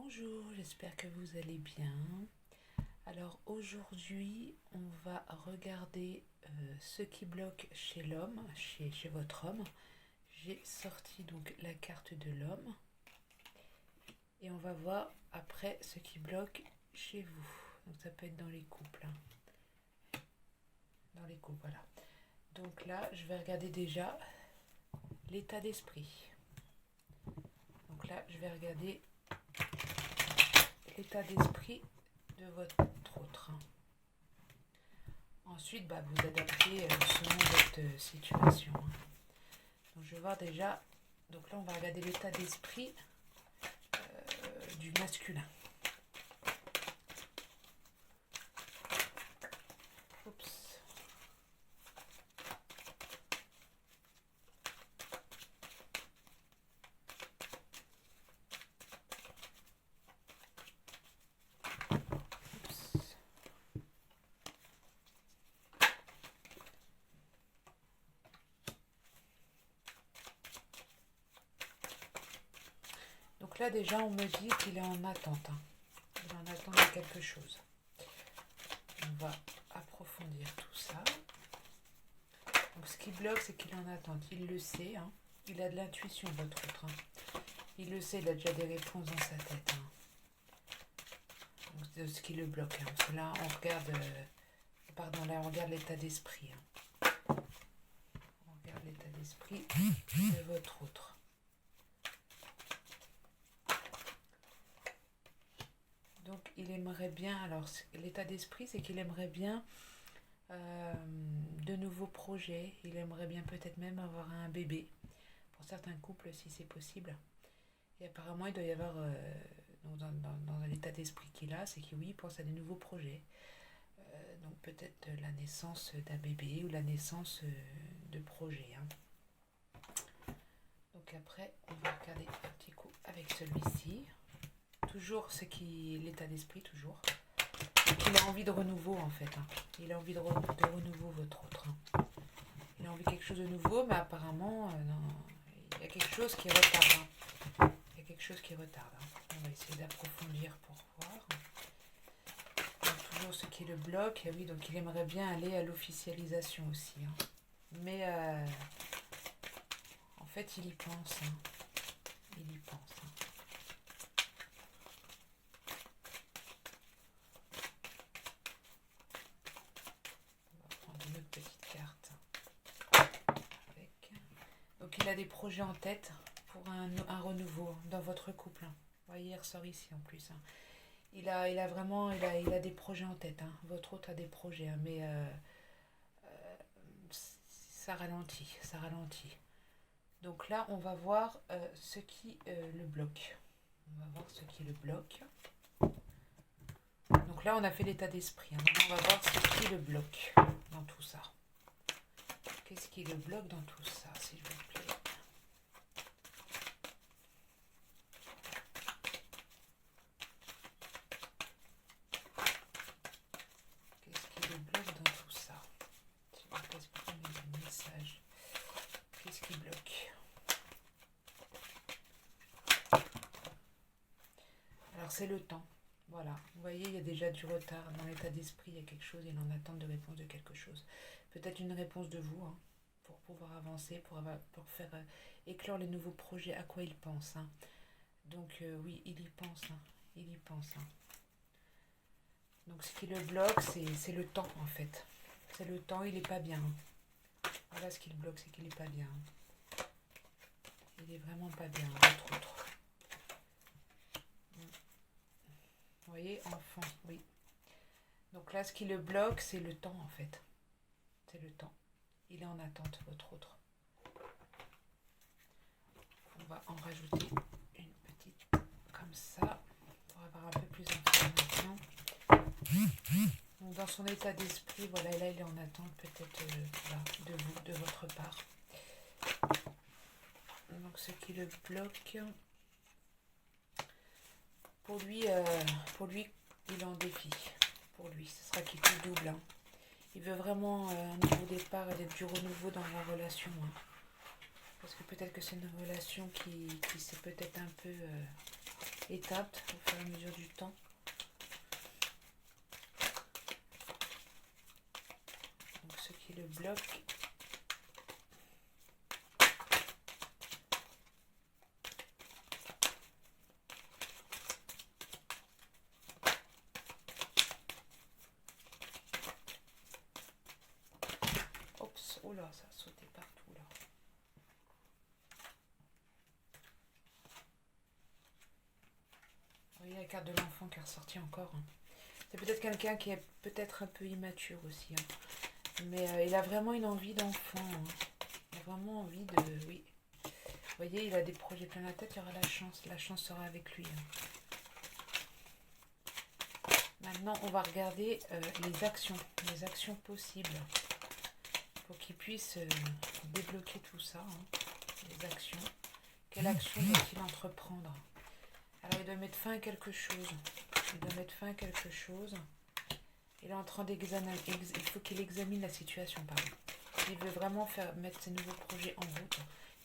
Bonjour, j'espère que vous allez bien. Alors aujourd'hui, on va regarder ce qui bloque chez l'homme, chez votre homme. J'ai sorti donc la carte de l'homme et on va voir après ce qui bloque chez vous. Donc ça peut être dans les couples. Dans les couples, voilà. Donc là, je vais regarder déjà l'état d'esprit. Donc là, je vais regarder l'état d'esprit de votre autre. Ensuite, vous adaptez selon votre situation. Donc, je vais voir déjà. Donc là, on va regarder l'état d'esprit du masculin. Oups. Donc là, déjà, on me dit qu'il est en attente. Il est en attente de quelque chose. On va approfondir tout ça. Donc, ce qui bloque, c'est qu'il est en attente. Il le sait. Il a de l'intuition, votre autre. Il le sait, il a déjà des réponses dans sa tête. Donc, c'est ce qui le bloque. Parce que là, on regarde... là, on regarde l'état d'esprit. On regarde l'état d'esprit de votre autre. Donc, il aimerait bien... Alors, l'état d'esprit, c'est qu'il aimerait bien de nouveaux projets. Il aimerait bien peut-être même avoir un bébé. Pour certains couples, si c'est possible. Et apparemment, il doit y avoir... dans l'état d'esprit qu'il a, c'est qu'il pense à des nouveaux projets. Donc peut-être la naissance d'un bébé ou la naissance de projets. Donc après, on va regarder un petit coup avec celui-ci. Toujours l'état d'esprit, toujours. Donc, il a envie de renouveau en fait. Il a envie de renouveau, votre autre. Il a envie de quelque chose de nouveau, mais apparemment, non, il y a quelque chose qui retarde. Il y a quelque chose qui retarde. On va essayer d'approfondir pour voir. Donc, toujours ce qui le bloque. Et oui, donc il aimerait bien aller à l'officialisation aussi. Mais en fait, il y pense. Il y pense. Une autre petite carte avec. Donc il a des projets en tête pour un renouveau dans votre couple. Vous voyez, il ressort ici en plus. Il a vraiment des projets en tête. Votre autre a des projets, mais ça ralentit, ça ralentit. Donc là, on va voir ce qui le bloque. On va voir ce qui le bloque. Donc là, on a fait l'état d'esprit. On va voir ce qui le bloque dans tout ça. Qu'est-ce qui le bloque dans tout ça, s'il vous plaît? Qu'est-ce qui le bloque dans tout ça? S'il vous plaît, c'est pour donner un message. Qu'est-ce qui bloque? Alors, c'est le temps. Voilà, vous voyez, il y a déjà du retard dans l'état d'esprit, il y a quelque chose, il est en attente de réponse de quelque chose. Peut-être une réponse de vous, pour pouvoir avancer, pour faire éclore les nouveaux projets, à quoi il pense. Donc oui, il y pense, il y pense. Donc ce qui le bloque, c'est le temps en fait. C'est le temps, il n'est pas bien. Voilà ce qui le bloque, c'est qu'il n'est pas bien. Il est vraiment pas bien, l'autre autre. Vous voyez, enfant, oui. Donc là, ce qui le bloque, c'est le temps en fait. C'est le temps. Il est en attente, votre autre. On va en rajouter une petite comme ça pour avoir un peu plus d'informations. Donc dans son état d'esprit, voilà, là il est en attente peut-être de vous, de votre part. Donc ce qui le bloque, pour lui, il est en défi. Pour lui, ce sera qui tout double. Il veut vraiment un nouveau départ et du renouveau dans la relation. Parce que peut-être que c'est une relation qui s'est peut-être un peu éteintes au fur et à mesure du temps. Donc ce qui le bloque. Oups, oh là, ça a sauté partout là. Vous voyez la carte de l'enfant qui est ressortie encore. C'est peut-être quelqu'un qui est peut-être un peu immature aussi. Mais il a vraiment une envie d'enfant. Il a vraiment envie de... Oui. Vous voyez, il a des projets plein la tête, il y aura la chance. La chance sera avec lui. Maintenant, on va regarder les actions possibles. Pour qu'il puisse débloquer tout ça. Les actions. Quelle action doit-il entreprendre? Alors, il doit mettre fin à quelque chose. Il est en train d'examiner. Il faut qu'il examine la situation, pardon. S'il veut vraiment mettre ses nouveaux projets en route,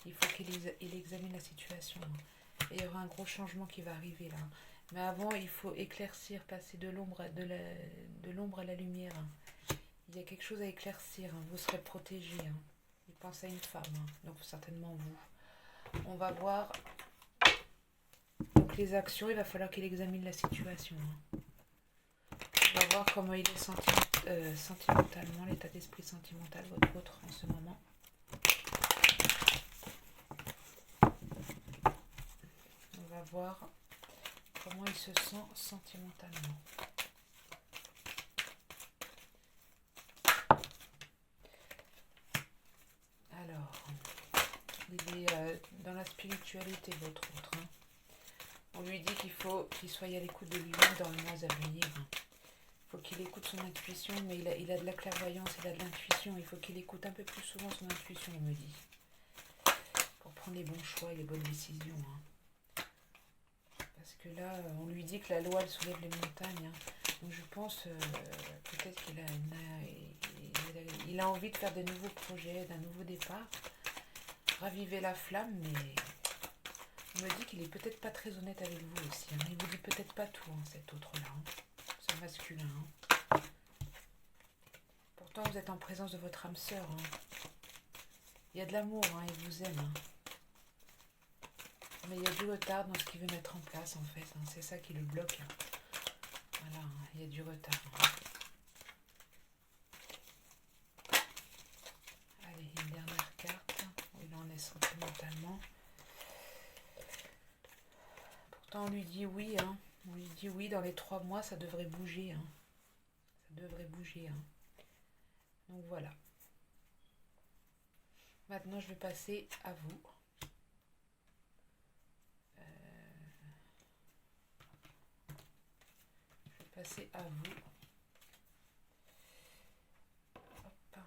il faut qu'il examine la situation. Et il y aura un gros changement qui va arriver là. Mais avant, il faut éclaircir, passer de l'ombre à la lumière. Il y a quelque chose à éclaircir. Vous serez protégé. Il pense à une femme, donc certainement vous. On va voir. Donc les actions, il va falloir qu'il examine la situation. On va voir comment il est sentimentalement, l'état d'esprit sentimental, votre autre en ce moment. On va voir comment il se sent sentimentalement. Alors, il est dans la spiritualité, votre autre. On lui dit qu'il faut qu'il soit à l'écoute de lui-même dans les mois à venir. Il faut qu'il écoute son intuition, mais il a de la clairvoyance, il a de l'intuition. Il faut qu'il écoute un peu plus souvent son intuition, il me dit. Pour prendre les bons choix et les bonnes décisions. Parce que là, on lui dit que la loi, elle soulève les montagnes. Donc je pense peut-être qu'il a envie de faire des nouveaux projets, d'un nouveau départ. Raviver la flamme, mais... Il me dit qu'il est peut-être pas très honnête avec vous aussi. Il vous dit peut-être pas tout, cet autre-là. Ce masculin. Pourtant, vous êtes en présence de votre âme sœur. Il y a de l'amour, il vous aime. Mais il y a du retard dans ce qu'il veut mettre en place, en fait. C'est ça qui le bloque. Voilà, il y a du retard. Allez, une dernière carte. Où il en est sentimentalement. On lui dit oui, on lui dit oui, dans les 3 mois, ça devrait bouger. Ça devrait bouger. Donc voilà. Maintenant, je vais passer à vous. Je vais passer à vous. Hop.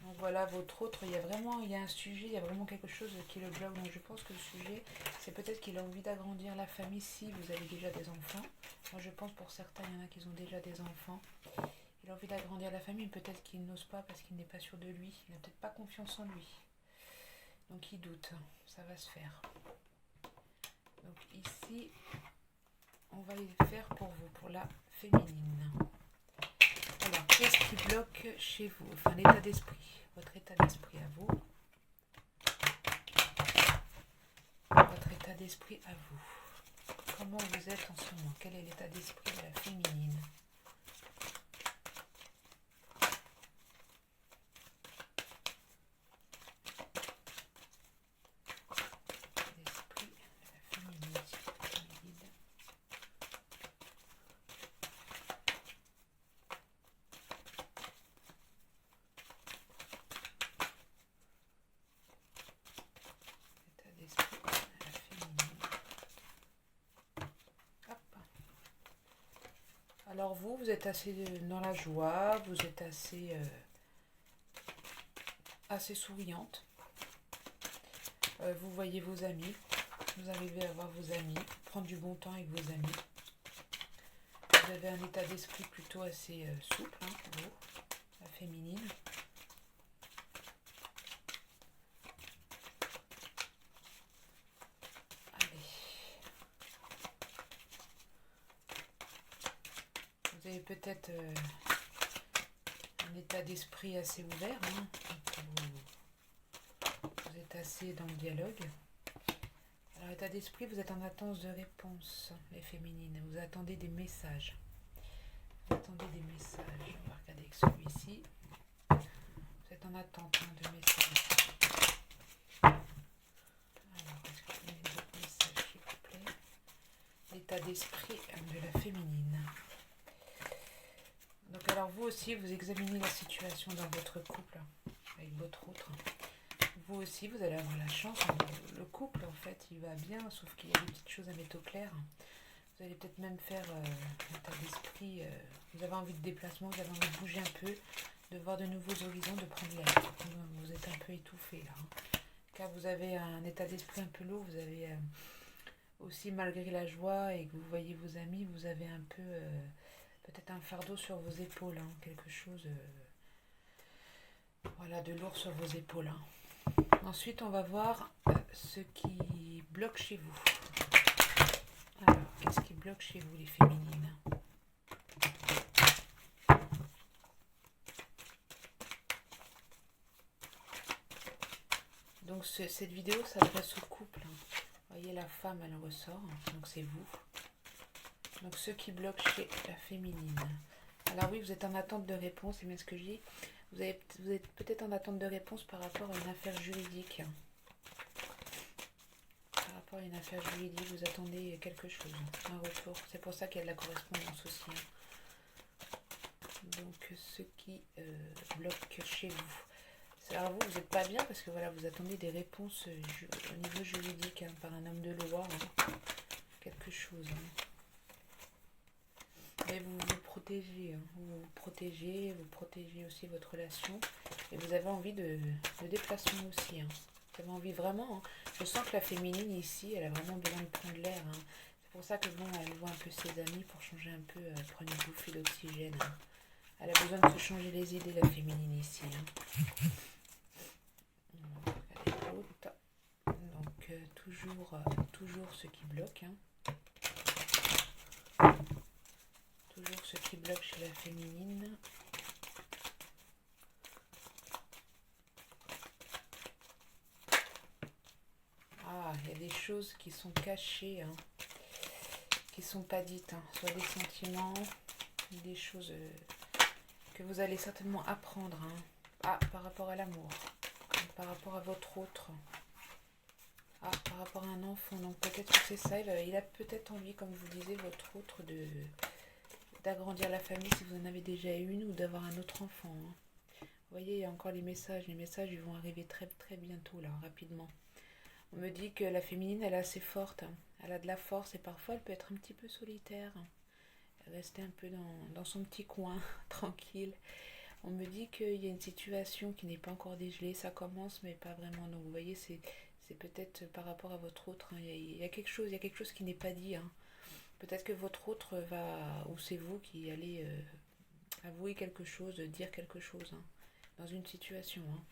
Donc voilà, votre autre, il y a un sujet, il y a vraiment quelque chose qui le bloque. Donc je pense que le sujet, c'est peut-être qu'il a envie d'agrandir la famille si vous avez déjà des enfants. Moi je pense pour certains, il y en a qui ont déjà des enfants. Il a envie d'agrandir la famille, peut-être qu'il n'ose pas parce qu'il n'est pas sûr de lui. Il n'a peut-être pas confiance en lui. Donc il doute, ça va se faire. Donc ici, on va y faire pour vous, pour la féminine. Alors, qu'est-ce qui bloque chez vous? Enfin, l'état d'esprit. Votre état d'esprit à vous. Votre état d'esprit à vous. Comment vous êtes en ce moment? Quel est l'état d'esprit de la féminine? Alors vous êtes assez dans la joie, vous êtes assez souriante. Vous voyez vos amis, vous arrivez à voir vos amis, prendre du bon temps avec vos amis. Vous avez un état d'esprit plutôt assez souple, vous, la féminine. avez peut-être un état d'esprit assez ouvert. Hein. Vous êtes assez dans le dialogue. Alors, état d'esprit, vous êtes en attente de réponse, les féminines. Vous attendez des messages. Vous attendez des messages. On va regarder avec celui-ci. Vous êtes en attente de messages. Alors, est-ce que vous avez d'autres messages, s'il vous plaît? L'état d'esprit de la féminine. Donc, alors, vous aussi, vous examinez la situation dans votre couple, avec votre autre. Vous aussi, vous allez avoir la chance. Le couple, en fait, il va bien, sauf qu'il y a des petites choses à mettre au clair. Vous allez peut-être même faire l'état d'esprit. Vous avez envie de déplacement, vous avez envie de bouger un peu, de voir de nouveaux horizons, de prendre l'air. Vous êtes un peu étouffé là. Car vous avez un état d'esprit un peu lourd. Vous avez aussi, malgré la joie et que vous voyez vos amis, vous avez un peu, peut-être un fardeau sur vos épaules. Hein, quelque chose voilà, de lourd sur vos épaules. Hein. Ensuite, on va voir ce qui bloque chez vous. Alors, qu'est-ce qui bloque chez vous, les féminines? Donc, cette vidéo s'adresse au couple. Hein. Vous voyez, la femme, elle ressort. Donc, c'est vous. Donc, ce qui bloque chez la féminine. Alors, oui, vous êtes en attente de réponse. C'est bien ce que je dis. Vous êtes peut-être en attente de réponse par rapport à une affaire juridique. Par rapport à une affaire juridique, vous attendez quelque chose, un retour. C'est pour ça qu'il y a de la correspondance aussi. Donc, ce qui bloque chez vous. Alors vous n'êtes pas bien parce que voilà, vous attendez des réponses au niveau juridique hein, par un homme de loi. Hein. Quelque chose. Hein. Mais vous vous protégez, hein. Vous protégez aussi votre relation. Et vous avez envie de déplacement aussi. Hein. Vous avez envie vraiment. Hein. Je sens que la féminine ici, elle a vraiment besoin de prendre l'air. Hein. C'est pour ça que bon, elle voit un peu ses amis pour changer un peu, prendre une bouffée d'oxygène. Hein. Elle a besoin de se changer les idées, la féminine ici. Hein. Donc, toujours ce qui bloque. Hein. Toujours ce qui bloque chez la féminine. Ah, il y a des choses qui sont cachées, hein, qui ne sont pas dites. Hein, soit des sentiments, des choses que vous allez certainement apprendre. Hein. Ah, par rapport à l'amour, par rapport à votre autre. Ah, par rapport à un enfant. Donc peut-être que c'est ça. Il a peut-être envie, comme je vous disais, votre autre d'agrandir la famille si vous en avez déjà une ou d'avoir un autre enfant. Hein. Vous voyez, il y a encore les messages. Les messages, ils vont arriver très très bientôt, là, rapidement. On me dit que la féminine, elle est assez forte. Hein. Elle a de la force et parfois, elle peut être un petit peu solitaire. Hein. Rester un peu dans son petit coin, tranquille. On me dit qu'il y a une situation qui n'est pas encore dégelée. Ça commence, mais pas vraiment. Donc, vous voyez, c'est peut-être par rapport à votre autre. Hein. Il y a quelque chose qui n'est pas dit. Hein. Peut-être que votre autre va, ou c'est vous qui allez avouer quelque chose, dire quelque chose hein, dans une situation. Hein.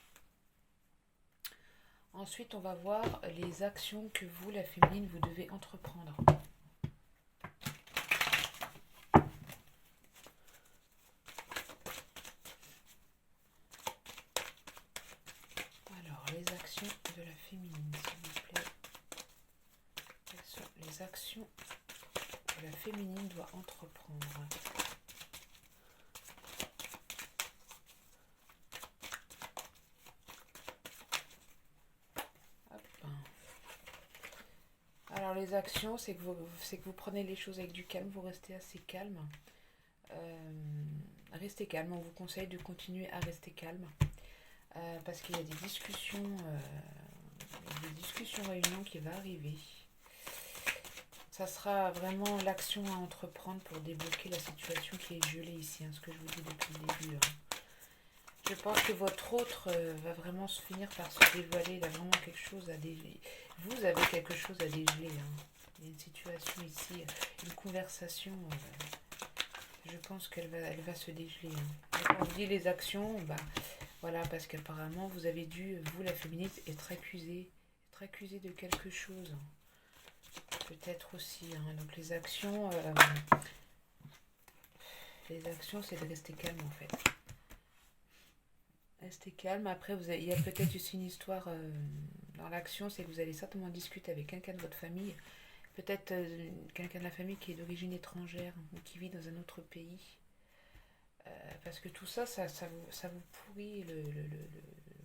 Ensuite, on va voir les actions que vous, la féminine, vous devez entreprendre. Alors, les actions de la féminine, s'il vous plaît. Quelles sont les actions que la féminine doit entreprendre? Alors les actions, c'est que vous prenez les choses avec du calme, vous restez assez calme. Restez calme, on vous conseille de continuer à rester calme. Parce qu'il y a des discussions réunions qui vont arriver. Ça sera vraiment l'action à entreprendre pour débloquer la situation qui est gelée ici, hein, ce que je vous dis depuis le début. Hein. Je pense que votre autre va vraiment se finir par se dévoiler. Il a vraiment quelque chose à dégeler. Vous avez quelque chose à dégeler. Hein. Il y a une situation ici, une conversation. Je pense qu'elle va se dégeler. Hein. Quand on dit les actions, bah, voilà, parce qu'apparemment vous avez dû, vous la féministe, être accusée de quelque chose. Peut-être aussi. Hein. Donc les actions, Les actions, c'est de rester calme en fait. Restez calme. Après, il y a peut-être aussi une histoire dans l'action, c'est que vous allez certainement discuter avec quelqu'un de votre famille. Peut-être quelqu'un de la famille qui est d'origine étrangère ou qui vit dans un autre pays. Parce que tout ça, ça vous pourrit.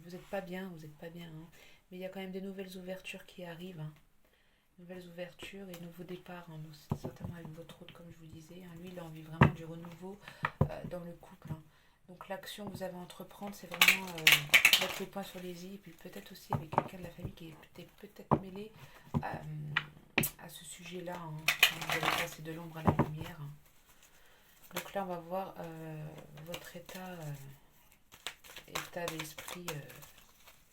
Vous n'êtes pas bien, vous n'êtes pas bien. Hein. Mais il y a quand même des nouvelles ouvertures qui arrivent. Hein. Nouvelles ouvertures et nouveaux départs. Hein. Donc, certainement avec votre hôte, comme je vous disais. Hein. Lui, il a envie vraiment du renouveau dans le couple. Hein. Donc l'action que vous avez à entreprendre, c'est vraiment mettre les points sur les i. Et puis peut-être aussi avec quelqu'un de la famille qui est peut-être mêlé à ce sujet-là. Hein. Vous allez passer de l'ombre à la lumière. Hein. Donc là, on va voir votre état d'esprit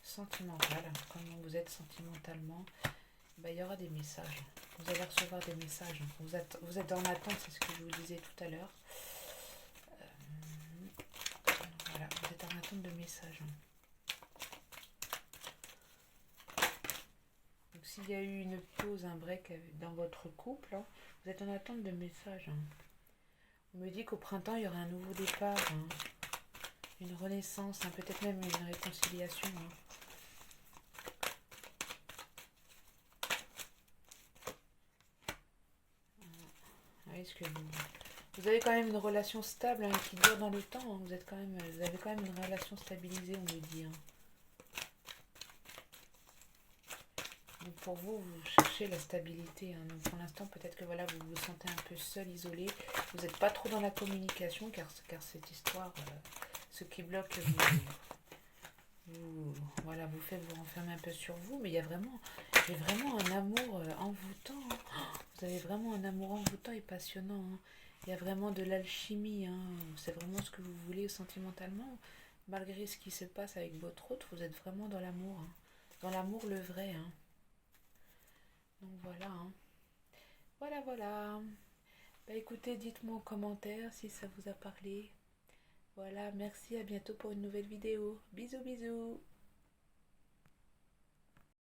sentimental, comment vous êtes sentimentalement. Ben, il y aura des messages. Vous allez recevoir des messages. Vous êtes en attente, c'est ce que je vous disais tout à l'heure. Voilà, vous êtes en attente de messages. Donc s'il y a eu une pause, un break dans votre couple, hein, vous êtes en attente de messages. Hein. On me dit qu'au printemps, il y aura un nouveau départ, hein, une renaissance, hein, peut-être même une réconciliation. Hein. Oui, ce que vous avez quand même une relation stable hein, qui dure dans le temps. Hein. Vous avez quand même une relation stabilisée, on me dit. Hein. Donc pour vous, vous cherchez la stabilité. Hein. Donc pour l'instant, peut-être que voilà, vous vous sentez un peu seul, isolé. Vous n'êtes pas trop dans la communication, car cette histoire, ce qui bloque, voilà, vous fait vous renfermer un peu sur vous. Mais il y a vraiment un amour envoûtant. Hein. Vous avez vraiment un amour envoûtant et passionnant. Hein. Il y a vraiment de l'alchimie. Hein. C'est vraiment ce que vous voulez sentimentalement. Malgré ce qui se passe avec votre autre, vous êtes vraiment dans l'amour. Hein. Dans l'amour le vrai. Hein. Donc voilà. Hein. Voilà, voilà. Bah écoutez, dites-moi en commentaire si ça vous a parlé. Voilà, merci, à bientôt pour une nouvelle vidéo. Bisous, bisous.